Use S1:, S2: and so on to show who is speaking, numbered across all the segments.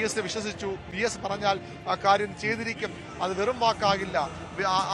S1: S വിശ്വസിച്ചു. VS പറഞ്ഞാൽ ആ കാര്യം ചെയ്തിരിക്കും. അത് വെറും വാക്കാകില്ല.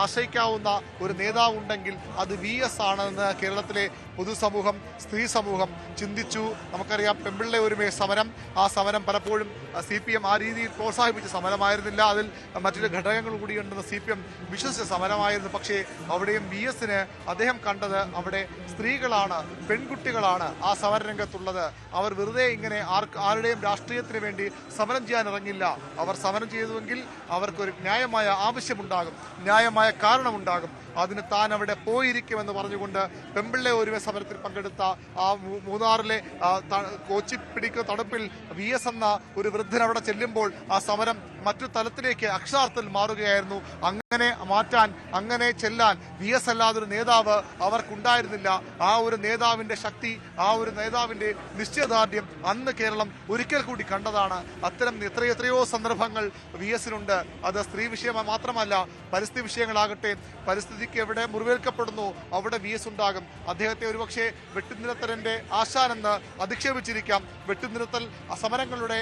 S1: ആശ്രയിക്കാവുന്ന ഒരു നേതാവ് ഉണ്ടെങ്കിൽ അത് VS ആണെന്ന് കേരളത്തിലെ പൊതുസമൂഹം, സ്ത്രീ സമൂഹം ചിന്തിച്ചു. നമുക്കറിയാം പെമ്പിള്ളെ ഒരുമേ സമരം. ആ സമരം പലപ്പോഴും CPM ആ രീതിയിൽ പ്രോത്സാഹിപ്പിച്ച സമരമായിരുന്നില്ല. അതിൽ മറ്റൊരു ഘടകങ്ങൾ കൂടിയുണ്ടെന്ന് CPM വിശ്വസിച്ച സമരമായിരുന്നു. പക്ഷേ അവിടെയും VSന് അദ്ദേഹം കണ്ടത് അവിടെ സ്ത്രീകളാണ്, പെൺകുട്ടികളാണ് ആ സമരരംഗത്തുള്ളത്. അവർ വെറുതെ ഇങ്ങനെ ആരുടെയും രാഷ്ട്രീയത്തിന് വേണ്ടി സമരം ചെയ്യാൻ ഇറങ്ങില്ല. അവർ സമരം ചെയ്തുവെങ്കിൽ അവർക്കൊരു ന്യായമായ ആവശ്യമുണ്ടാകും, ന്യായമായ കാരണമുണ്ടാകും. അതിന് താൻ അവിടെ പോയിരിക്കുമെന്ന് പറഞ്ഞുകൊണ്ട് പെമ്പിള്ളെ ഒരുമ സമരത്തിൽ പങ്കെടുത്ത ആ മൂന്നാറിലെ കോച്ചി പിടിക്കുന്ന തണുപ്പിൽ VS എന്ന ഒരു വൃദ്ധൻ അവിടെ ചെല്ലുമ്പോൾ ആ സമരം മറ്റു തലത്തിലേക്ക് അക്ഷരാർത്ഥത്തിൽ മാറുകയായിരുന്നു. അങ്ങനെ മാറ്റാൻ, അങ്ങനെ ചെല്ലാൻ VS അല്ലാതൊരു നേതാവ് അവർക്കുണ്ടായിരുന്നില്ല. ആ ഒരു നേതാവിന്റെ ശക്തി, ആ ഒരു നേതാവിന്റെ നിശ്ചയദാർഢ്യം അന്ന് കേരളം ഒരിക്കൽ കൂടി കണ്ടതാണ്. അത്തരം എത്രയെത്രയോ സന്ദർഭങ്ങൾ VSനുണ്ട്. അത് സ്ത്രീ വിഷയം മാത്രമല്ല, പരിസ്ഥിതി വിഷയങ്ങളാകട്ടെ. പരിസ്ഥിതിക്ക് എവിടെ മുറിവേൽക്കപ്പെടുന്നു അവിടെ VS ഉണ്ടാകും. അദ്ദേഹത്തെ ഒരുപക്ഷെ വെട്ടുനിരത്തലിന്റെ ആശാനെന്ന് അധിക്ഷേപിച്ചിരിക്കാം, വെട്ടുനിരത്തൽ സമരങ്ങളുടെ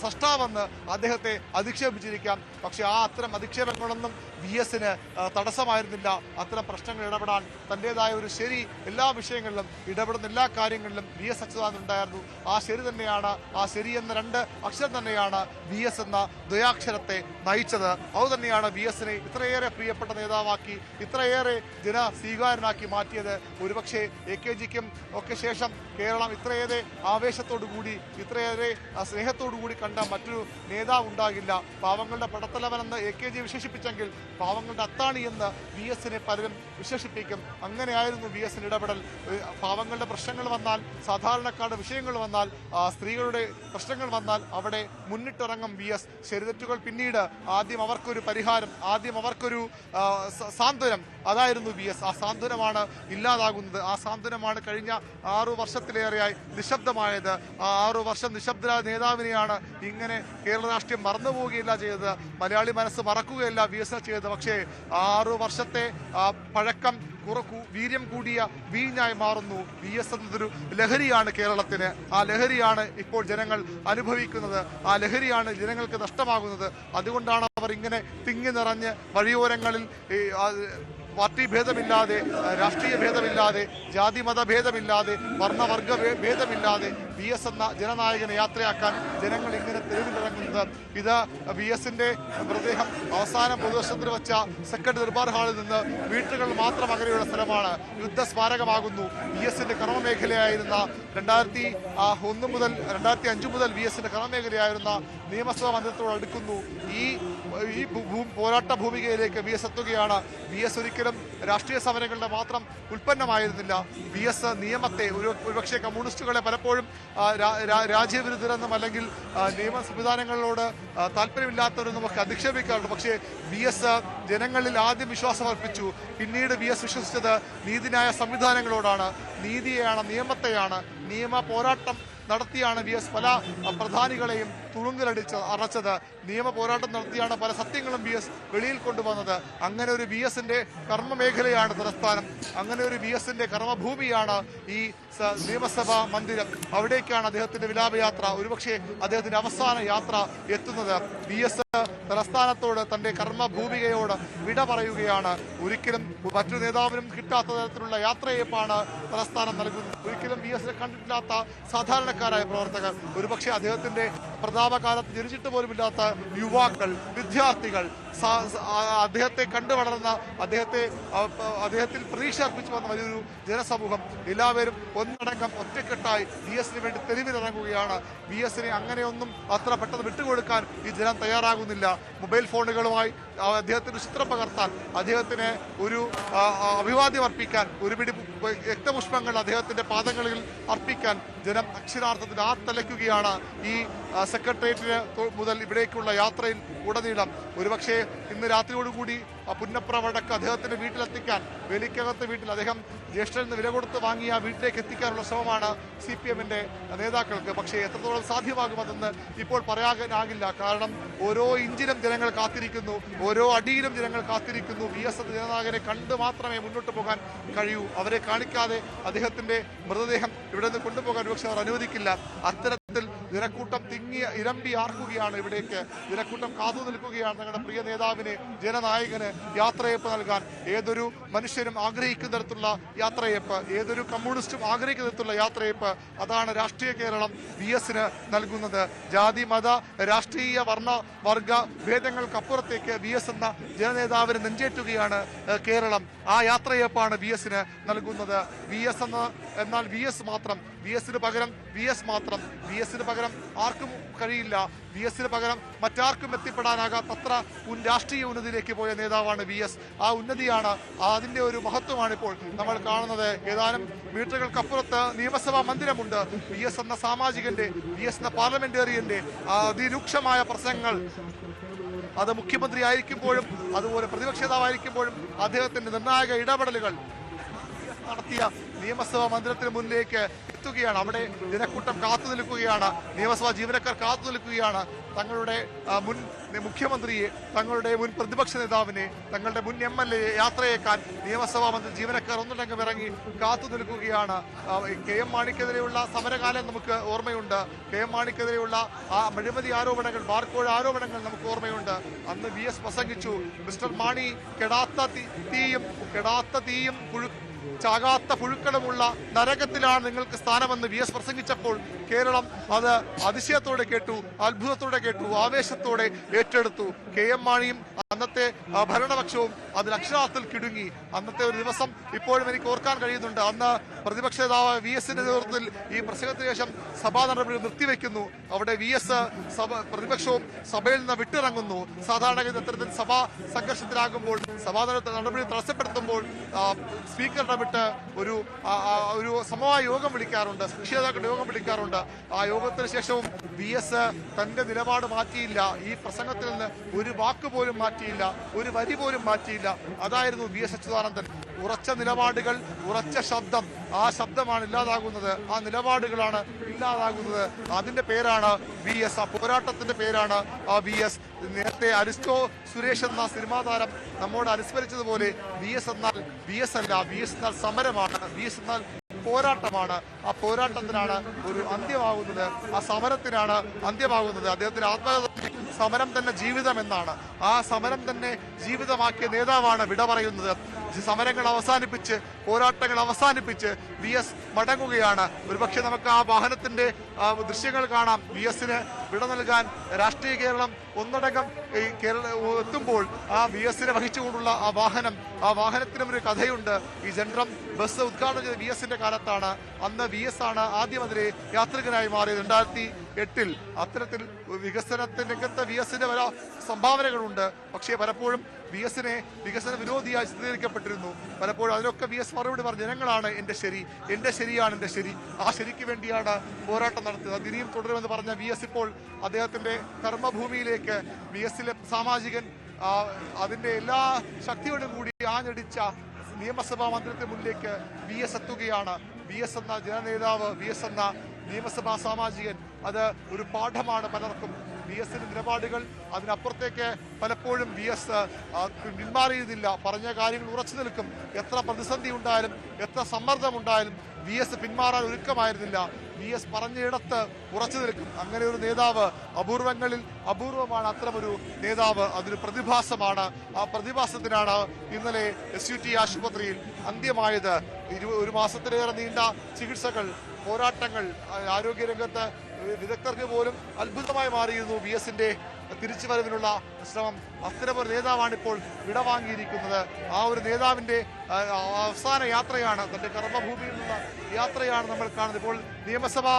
S1: സൃഷ്ടാവെന്ന് അദ്ദേഹത്തെ അധിക്ഷേപിച്ചിരിക്കാം. പക്ഷെ അത്തരം അധിക്ഷേപങ്ങളൊന്നും VSന് തടസ്സമായിരുന്നില്ല. അത്തരം പ്രശ്നങ്ങൾ ഇടപെടാൻ തൻ്റെതായ ഒരു ശരി എല്ലാ വിഷയങ്ങളിലും ഇടപെടുന്ന എല്ലാ കാര്യങ്ങളിലും VS അച്യുതാനന്ദൻ ഉണ്ടായിരുന്നു. ആ ശരി തന്നെയാണ്, ആ ശരി എന്ന 2 അക്ഷരം തന്നെയാണ് VS എന്ന ദ്വയാക്ഷരത്തെ നയിച്ചത്. അതുതന്നെയാണ് VSനെ ഇത്രയേറെ പ്രിയപ്പെട്ട നേതാവാക്കി, ഇത്രയേറെ ജനസ്വീകാരനാക്കി മാറ്റിയത്. ഒരുപക്ഷെ AKGക്കും ഒക്കെ ശേഷം കേരളം ഇത്രയേറെ ആവേശത്തോടു കൂടി, ഇത്രയേറെ സ്നേഹത്തോടു കൂടി കണ്ട മറ്റൊരു നേതാവ് ഉണ്ടാകില്ല. പാവങ്ങളുടെ പടത്തലവനെന്ന് AKG വിശേഷിപ്പിച്ചെങ്കിൽ പാവങ്ങളുടെ അത്താണി എന്ന് VSനെ പലരും വിശേഷിപ്പിക്കും. അങ്ങനെയായിരുന്നു VSന്റെ ഇടപെടൽ. പാവങ്ങളുടെ പ്രശ്നങ്ങൾ വന്നാൽ, സാധാരണക്കാരുടെ വിഷയങ്ങൾ വന്നാൽ, സ്ത്രീകളുടെ പ്രശ്നങ്ങൾ വന്നാൽ അവിടെ മുന്നിട്ടിറങ്ങും VS. ശരിതെറ്റുകൾ പിന്നീട്, ആദ്യം അവർക്കൊരു പരിഹാരം, ആദ്യം അവർക്കൊരു സാന്ത്വനം, അതായിരുന്നു VS. ആ സാന്ത്വനമാണ് ഇല്ലാതാകുന്നത്. ആ സാന്ത്വനമാണ് കഴിഞ്ഞ 6 വർഷത്തിലേറെയായി നിശബ്ദമായത്. ആ 6 വർഷം നിശബ്ദ നേതാവിനെയാണ് ഇങ്ങനെ കേരള രാഷ്ട്രീയം മറന്നുപോവുകയില്ല ചെയ്തത്, മലയാളി മനസ്സ് മറക്കുകയല്ല VS ചെയ്തത്. പക്ഷേ 6 വർഷത്തെ പഴക്കം വീര്യം കൂടിയ വീഞ്ഞായി മാറുന്നു. VS എന്നതൊരു ലഹരിയാണ് കേരളത്തിന്. ആ ലഹരിയാണ് ഇപ്പോൾ ജനങ്ങൾ അനുഭവിക്കുന്നത്. ആ ലഹരിയാണ് ജനങ്ങൾക്ക് നഷ്ടമാകുന്നത്. അതുകൊണ്ടാണ് അവർ ഇങ്ങനെ തിങ്ങി നിറഞ്ഞ് വഴിയോരങ്ങളിൽ പാർട്ടി ഭേദമില്ലാതെ, രാഷ്ട്രീയ ഭേദമില്ലാതെ, ജാതി മത ഭേദമില്ലാതെ, വർണ്ണവർഗ ഭേദമില്ലാതെ VS എന്ന ജനനായകനെ യാത്രയാക്കാൻ ജനങ്ങൾ ഇങ്ങനെ തെരുവിലിറങ്ങുന്നത്. ഇത് VSന്റെ മൃതദേഹം അവസാനം പൊതുദർശനത്തിൽ വെച്ച സെക്കൻഡ് ദർബാർ ഹാളിൽ നിന്ന് മീറ്ററുകൾ മാത്രം അകലെയുള്ള സ്ഥലമാണ്. യുദ്ധസ്മാരകമാകുന്നു. VSന്റെ കർമ്മമേഖലയായിരുന്ന 2001 മുതൽ 2005 മുതൽ VSന്റെ കർമ്മമേഖലയായിരുന്ന നിയമസഭാ മന്ദിരത്തോട് അടുക്കുന്നു. ഈ പോരാട്ട ഭൂമികയിലേക്ക് VS എത്തുകയാണ്. VS ഒരിക്കലും രാഷ്ട്രീയ സമരങ്ങളുടെ മാത്രം ഉൽപ്പന്നമായിരുന്നില്ല. VS നിയമത്തെ, ഒരുപക്ഷെ കമ്മ്യൂണിസ്റ്റുകളെ പലപ്പോഴും രാജ്യവിരുദ്ധരെന്നും അല്ലെങ്കിൽ നിയമ സംവിധാനങ്ങളോട് താല്പര്യമില്ലാത്തവരെന്നും ഒക്കെ അധിക്ഷേപിക്കാറുണ്ട്. പക്ഷേ VS ജനങ്ങളിൽ ആദ്യം വിശ്വാസം അർപ്പിച്ചു. പിന്നീട് VS വിശ്വസിച്ചത് നീതിന്യായ സംവിധാനങ്ങളോടാണ്, നീതിയെയാണ്, നിയമത്തെയാണ്. നിയമ പോരാട്ടം നടത്തിയാണ് VS പല പ്രധാനികളെയും അറച്ചത്. നിയമ പോരാട്ടം നടത്തിയാണ് പല സത്യങ്ങളും VS വെളിയിൽ കൊണ്ടുവന്നത്. അങ്ങനെ ഒരു VSന്റെ കർമ്മമേഖലയാണ് തലസ്ഥാനം. അങ്ങനെ ഒരു VSന്റെ കർമ്മഭൂമിയാണ് ഈ നിയമസഭാ മന്ദിരം. അവിടേക്കാണ് അദ്ദേഹത്തിന്റെ വിലാപയാത്ര, ഒരുപക്ഷെ അദ്ദേഹത്തിന്റെ അവസാന യാത്ര എത്തുന്നത്. VS തലസ്ഥാനത്തോട്, തന്റെ കർമ്മഭൂമികയോട് വിട പറയുകയാണ്. ഒരിക്കലും മറ്റൊരു നേതാവിനും കിട്ടാത്ത തരത്തിലുള്ള യാത്രയപ്പാണ് തലസ്ഥാനം നൽകുന്നത്. ഒരിക്കലും VSനെ കണ്ടിട്ടില്ലാത്ത സാധാരണക്കാരായ പ്രവർത്തകർ, ഒരുപക്ഷെ അദ്ദേഹത്തിന്റെ പ്രതാപകാലത്ത് ജനിച്ചിട്ട് പോലുമില്ലാത്ത യുവാക്കൾ, വിദ്യാർത്ഥികൾ, അദ്ദേഹത്തെ കണ്ടു വളർന്ന, അദ്ദേഹത്തിൽ പ്രതീക്ഷ അർപ്പിച്ചു വന്ന വലിയൊരു ജനസമൂഹം എല്ലാവരും ഒന്നടങ്കം ഒറ്റക്കെട്ടായി VSന് വേണ്ടി തെരുവിലിറങ്ങുകയാണ്. VSനെ അങ്ങനെയൊന്നും അത്ര പെട്ടെന്ന് വിട്ടുകൊടുക്കാൻ ഈ ജനം തയ്യാറാകുന്നില്ല. മൊബൈൽ ഫോണുകളുമായി അദ്ദേഹത്തിന് ചിത്രം പകർത്താൻ, അദ്ദേഹത്തിന് ഒരു അഭിവാദ്യം അർപ്പിക്കാൻ, ഒരു പിടി രക്തപുഷ്പങ്ങൾ അദ്ദേഹത്തിന്റെ പാദങ്ങളിൽ അർപ്പിക്കാൻ ജനം അക്ഷരാർത്ഥത്തിൽ ആർത്തലയ്ക്കുകയാണ്. ഈ സെക്രട്ടേറിയറ്റിന് മുതൽ ഇവിടേക്കുള്ള യാത്രയിൽ ഉടനീളം. ഒരുപക്ഷെ ഇന്ന് രാത്രിയോടുകൂടി പുന്നപ്ര വടക്ക് അദ്ദേഹത്തിന്റെ വീട്ടിലെത്തിക്കാൻ, വേലിക്കകത്ത് വീട്ടിൽ അദ്ദേഹം ജ്യേഷ്ഠന് വില കൊടുത്ത് വാങ്ങിയ വീട്ടിലേക്ക് എത്തിക്കാനുള്ള ശ്രമമാണ് CPMന്റെ നേതാക്കൾക്ക്. പക്ഷേ എത്രത്തോളം സാധ്യമാകുമെന്ന് ഇപ്പോൾ പറയാനാകില്ല. കാരണം ഓരോ ഇഞ്ചിലും ജനങ്ങൾ കാത്തിരിക്കുന്നു, ഓരോ അടിയിലും ജനങ്ങൾ കാത്തിരിക്കുന്നു. VS എന്ന ജനനായകനെ കണ്ട് മാത്രമേ മുന്നോട്ട് പോകാൻ കഴിയൂ. അവരെ കാണിക്കാതെ അദ്ദേഹത്തിന്റെ മൃതദേഹം ഇവിടെ നിന്ന് കൊണ്ടുപോകാൻ ഒരുപക്ഷെ അവർ അനുവദിക്കില്ല. അത്തരത്തിൽ ജനക്കൂട്ടം ഇരമ്പി ആർക്കുകയാണ് ഇവിടേക്ക്. ജനക്കൂട്ടം കാത്തു നിൽക്കുകയാണ് തങ്ങളുടെ പ്രിയ നേതാവിന്, ജനനായകന് യാത്രയപ്പ് നൽകാൻ. ഏതൊരു മനുഷ്യനും ആഗ്രഹിക്കുന്ന തരത്തിലുള്ള യാത്രയപ്പ്, ഏതൊരു കമ്മ്യൂണിസ്റ്റും ആഗ്രഹിക്കുന്ന തരത്തിലുള്ള യാത്രയപ്പ്, അതാണ് രാഷ്ട്രീയ കേരളം VS-ന് നൽകുന്നത്. ജാതി മത രാഷ്ട്രീയ വർണ്ണ വർഗ ഭേദങ്ങൾക്കപ്പുറത്തേക്ക് VS എന്ന ജനനേതാവിന് നെഞ്ചേറ്റുകയാണ് കേരളം. ആ യാത്രയപ്പാണ് VS-ന് നൽകുന്നത്. എന്നാൽ VS മാത്രം, VS-ന് പകരം VS മാത്രം, VS-ന് പകരം ആർക്കും കഴിയില്ല. VS-ന് പകരം മറ്റാർക്കും എത്തിപ്പെടാനാകാത്തത്ര രാഷ്ട്രീയ ഉന്നതിയിലേക്ക് പോയ നേതാവാണ് VS. ആ ഉന്നതിയാണ്, അതിന്റെ ഒരു മഹത്വമാണ് ഇപ്പോൾ നമ്മൾ കാണുന്നത്. ഏതാനും മീറ്ററുകൾക്കപ്പുറത്ത് നിയമസഭാ മന്ദിരമുണ്ട്. VS എന്ന സാമാജികന്റെ, VS എന്ന പാർലമെന്റേറിയന്റെ അതിരൂക്ഷമായ പ്രസംഗങ്ങൾ, അത് മുഖ്യമന്ത്രി ആയിരിക്കുമ്പോഴും അതുപോലെ പ്രതിപക്ഷ നേതാവായിരിക്കുമ്പോഴും അദ്ദേഹത്തിന്റെ നിർണായക ഇടപെടലുകൾ നടത്തിയ നിയമസഭാ മന്ദിരത്തിന് മുന്നിലേക്ക് എത്തുകയാണ്. അവിടെ ജനക്കൂട്ടം കാത്തു നിൽക്കുകയാണ്, നിയമസഭാ ജീവനക്കാർ കാത്തു നിൽക്കുകയാണ്. തങ്ങളുടെ മുൻ മുഖ്യമന്ത്രിയെ, തങ്ങളുടെ മുൻ പ്രതിപക്ഷ നേതാവിനെ, തങ്ങളുടെ മുൻ MLA യാത്രയേക്കാൻ നിയമസഭാ മന്ദിര ജീവനക്കാർ ഒന്നുടങ്കം ഇറങ്ങി കാത്തു നിൽക്കുകയാണ്. KM മാണിക്കെതിരെയുള്ള സമരകാലം നമുക്ക് ഓർമ്മയുണ്ട്. KM മാണിക്കെതിരെയുള്ള ആ അഴിമതി ആരോപണങ്ങൾ, ബാർക്കോഴ ആരോപണങ്ങൾ നമുക്ക് ഓർമ്മയുണ്ട്. അന്ന് VS പ്രസംഗിച്ചു, മിസ്റ്റർ മാണി കെടാത്ത തീയും ചാകാത്ത പുഴുക്കളുമുള്ള നരകത്തിലാണ് നിങ്ങൾക്ക് സ്ഥാനമെന്ന് VS പ്രസംഗിച്ചപ്പോൾ കേരളം അത് അതിശയത്തോടെ കേട്ടു, അത്ഭുതത്തോടെ കേട്ടു, ആവേശത്തോടെ ഏറ്റെടുത്തു. KM മാണിയും അന്നത്തെ ഭരണപക്ഷവും അതിൽ അക്ഷരാർത്ഥത്തിൽ കിടുങ്ങി. അന്നത്തെ ഒരു ദിവസം ഇപ്പോഴും എനിക്ക് ഓർക്കാൻ കഴിയുന്നുണ്ട്. അന്ന് പ്രതിപക്ഷ നേതാവ് VS-ന്റെ നേതൃത്വത്തിൽ ഈ പ്രസംഗത്തിന് ശേഷം സഭാ നടപടികൾ നിർത്തിവെക്കുന്നു. അവിടെ VS പ്രതിപക്ഷവും സഭയിൽ നിന്ന് വിട്ടിറങ്ങുന്നു. സാധാരണഗതി അത്തരത്തിൽ സഭാ സംഘർഷത്തിലാകുമ്പോൾ, സഭാ നടപടി തടസ്സപ്പെടുത്തുമ്പോൾ സ്പീക്കർ ഇടപെട്ട് ഒരു സമവായ യോഗം വിളിക്കാറുണ്ട്, കക്ഷിനേതാക്കളുടെ യോഗം വിളിക്കാറുണ്ട്. ആ യോഗത്തിന് ശേഷവും VS തന്റെ നിലപാട് മാറ്റിയില്ല. ഈ പ്രസംഗത്തിൽ നിന്ന് ഒരു വാക്ക് പോലും മാറ്റിയില്ല, ഒരു വരി പോലും മാറ്റിയില്ല. അതായിരുന്നു VS അച്യുതാനന്ദൻ. ഉറച്ച നിലപാടുകൾ, ഉറച്ച ശബ്ദം, ആ ശബ്ദമാണ് ഇല്ലാതാകുന്നത്, ആ നിലപാടുകളാണ് ഇല്ലാതാകുന്നത്. അതിന്റെ പേരാണ് VS, ആ പോരാട്ടത്തിന്റെ പേരാണ് VS. നേരത്തെ അരിസ്റ്റോ സുരേഷ് എന്ന സിനിമാ താരം നമ്മോട് അനുസ്മരിച്ചതുപോലെ VS എന്നാൽ VS അല്ല, VS എന്നാൽ സമരമാണ്, VS എന്നാൽ പോരാട്ടമാണ്. ആ പോരാട്ടത്തിനാണ് ഒരു അന്ത്യമാകുന്നത്, ആ സമരത്തിനാണ് അന്ത്യമാകുന്നത്. അദ്ദേഹത്തിന്റെ ആത്മകഥ സമരം തന്നെ ജീവിതം എന്നാണ്. ആ സമരം തന്നെ ജീവിതമാക്കിയ നേതാവാണ് വിട പറയുന്നത്. സമരങ്ങൾ അവസാനിപ്പിച്ച്, പോരാട്ടങ്ങൾ അവസാനിപ്പിച്ച് VS മടങ്ങുകയാണ്. ഒരുപക്ഷെ നമുക്ക് ആ വാഹനത്തിന്റെ ദൃശ്യങ്ങൾ കാണാം. VS-ന് വിട നൽകാൻ രാഷ്ട്രീയ കേരളം ഒന്നടങ്കം എത്തുമ്പോൾ ആ VS-നെ വഹിച്ചുകൊണ്ടുള്ള ആ വാഹനത്തിനും ഒരു കഥയുണ്ട്. ഈ ജൻഡ്രം ബസ് ഉദ്ഘാടനം ചെയ്ത VS-ന്റെ കാലത്താണ്. അന്ന് VS ആണ് ആദ്യം അതിലെ യാത്രികനായി മാറിയത് 2008-ൽ. അത്തരത്തിൽ വികസനത്തിന്റെ രംഗത്ത് VS-ന്റെ പല സംഭാവനകളുണ്ട്. പക്ഷേ പലപ്പോഴും VS-നെ വികസന വിരോധിയായി ചിത്രീകരിക്കപ്പെട്ടിരുന്നു. പലപ്പോഴും അതിനൊക്കെ VS മറുപടി പറഞ്ഞു, ജനങ്ങളാണ് എന്റെ ശരി, എന്റെ ശരിയാണ് എന്റെ ശരി, ആ ശരിക്ക് വേണ്ടിയാണ് പോരാട്ടം നടത്തിയത്. അത് ഇനിയും തുടരുമെന്ന് പറഞ്ഞ VS ഇപ്പോൾ അദ്ദേഹത്തിന്റെ കർമ്മഭൂമിയിലേക്ക്, VS-ലെ സാമാജികൻ അതിന്റെ എല്ലാ ശക്തിയോടും കൂടി ആഞ്ഞടിച്ച നിയമസഭാ മന്ദിരത്തിന് മുന്നിലേക്ക് VS എത്തുകയാണ്. VS എന്ന ജനനേതാവ്, VS എന്ന നിയമസഭാ സാമാജികൻ, അത് ഒരു പാഠമാണ് പലർക്കും. VS-ന്റെ നിലപാടുകൾ, അതിനപ്പുറത്തേക്ക് പലപ്പോഴും VS പിന്മാറിയിരുന്നില്ല. പറഞ്ഞ കാര്യങ്ങൾ ഉറച്ചു നിൽക്കും. എത്ര പ്രതിസന്ധി ഉണ്ടായാലും, എത്ര സമ്മർദ്ദമുണ്ടായാലും VS പിന്മാറാൻ ഒരുക്കമായിരുന്നില്ല. VS പറഞ്ഞയിടത്ത് ഉറച്ചു നിൽക്കും. അങ്ങനെ ഒരു നേതാവ് അപൂർവങ്ങളിൽ അപൂർവമാണ്. അത്തരമൊരു നേതാവ്, അതൊരു പ്രതിഭാസമാണ്. ആ പ്രതിഭാസത്തിനാണ് ഇന്നലെ SUT ആശുപത്രിയിൽ അന്ത്യമായത്. 1 മാസത്തിലേറെ നീണ്ട ചികിത്സകൾ, പോരാട്ടങ്ങൾ, ആരോഗ്യരംഗത്ത് വിദഗ്ധർക്ക് പോലും അത്ഭുതമായി മാറിയിരുന്നു VS-ന്റെ തിരിച്ചുവരവിനുള്ള ശ്രമം. അത്തരമൊരു നേതാവാണ് ഇപ്പോൾ വിടവാങ്ങിയിരിക്കുന്നത്. ആ ഒരു നേതാവിന്റെ അവസാന യാത്രയാണ്, തന്റെ കർമ്മഭൂമിയിൽ നിന്നുള്ള യാത്രയാണ് നമ്മൾ കാണുന്നത്. ഇപ്പോൾ നിയമസഭാ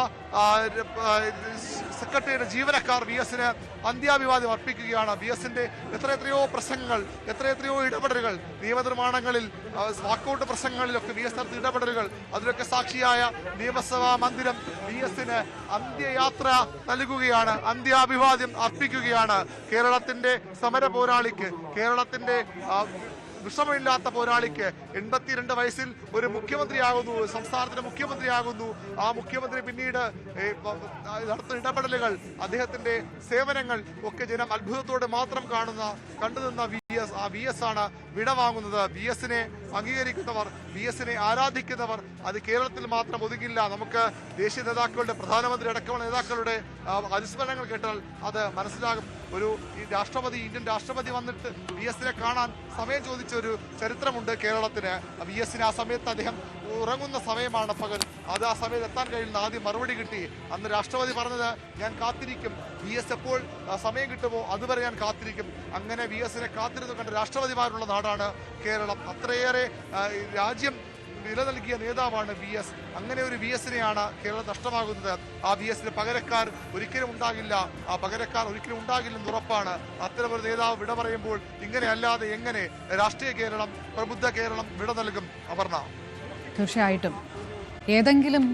S1: സെക്രട്ടറിയുടെ ജീവനക്കാർ VS-ന് അന്ത്യാഭിവാദ്യം അർപ്പിക്കുകയാണ്. VS-ന്റെ എത്രയെത്രയോ പ്രസംഗങ്ങൾ, എത്രയെത്രയോ ഇടപെടലുകൾ, നിയമനിർമ്മാണങ്ങളിൽ, വാക്കൗട്ട് പ്രസംഗങ്ങളിലൊക്കെ VS നടത്തിയ ഇടപെടലുകൾ, അതിലൊക്കെ സാക്ഷിയായ നിയമസഭാ മന്ദിരം VS-ന് അന്ത്യയാത്ര നൽകുകയാണ്, അന്ത്യാഭിവാദ്യം അർപ്പിക്കുകയാണ്. കേരളത്തിന്റെ സമര പോരാളിക്ക്, കേരളത്തിന്റെ വിഷമമില്ലാത്ത പോരാളിക്ക് 82 വയസ്സിൽ ഒരു മുഖ്യമന്ത്രിയാകുന്നു, സംസ്ഥാനത്തിന്റെ മുഖ്യമന്ത്രിയാകുന്നു. ആ മുഖ്യമന്ത്രി പിന്നീട് നടത്തുന്ന ഇടപെടലുകൾ, അദ്ദേഹത്തിന്റെ സേവനങ്ങൾ ഒക്കെ ജനം അത്ഭുതത്തോടെ മാത്രം കണ്ടുനിന്ന വി എസ് ആണ് വിട വാങ്ങുന്നത്. വി എസിനെ അംഗീകരിക്കുന്നവർ, വി എസിനെ ആരാധിക്കുന്നവർ അത് കേരളത്തിൽ മാത്രം ഒതുങ്ങില്ല. നമുക്ക് ദേശീയ നേതാക്കളുടെ, പ്രധാനമന്ത്രി അടക്കമുള്ള നേതാക്കളുടെ അനുസ്മരണങ്ങൾ കേട്ടാൽ അത് മനസ്സിലാകും. ഇന്ത്യൻ രാഷ്ട്രപതി വന്നിട്ട് വി എസിനെ കാണാൻ സമയം ചോദിച്ച ഒരു ചരിത്രമുണ്ട് കേരളത്തിന്. വി എസിന് ആ സമയത്ത് അദ്ദേഹം ഉറങ്ങുന്ന സമയമാണ് പകൽ. അത് ആ സമയത്ത് എത്താൻ കഴിയുന്ന ആദ്യം മറുപടി കിട്ടി. അന്ന് രാഷ്ട്രപതി പറഞ്ഞത്, ഞാൻ കാത്തിരിക്കും, വി എസ് എപ്പോൾ സമയം കിട്ടുമോ അതുവരെ ഞാൻ കാത്തിരിക്കും. അങ്ങനെ വി എസിനെ കാത്തിരുന്നു കണ്ട രാഷ്ട്രപതിമാരുള്ള നാടാണ് കേരളം. അത്രയേറെ രാജ്യം വില നൽകിയ നേതാവാണ് വി എസ്. അങ്ങനെ ഒരു വി എസിനെയാണ് കേരളം നഷ്ടമാകുന്നത്. ആ വി എസിന് പകരക്കാർ ഒരിക്കലും ഉണ്ടാകില്ല. ആ പകരക്കാർ ഒരിക്കലും ഉണ്ടാകില്ലെന്ന് ഉറപ്പാണ്. അത്തരമൊരു നേതാവ് വിട പറയുമ്പോൾ ഇങ്ങനെ അല്ലാതെ എങ്ങനെ രാഷ്ട്രീയ കേരളം, പ്രബുദ്ധ കേരളം വിട നൽകും? അപർണ,
S2: തീർച്ചയായിട്ടും ഏതെങ്കിലും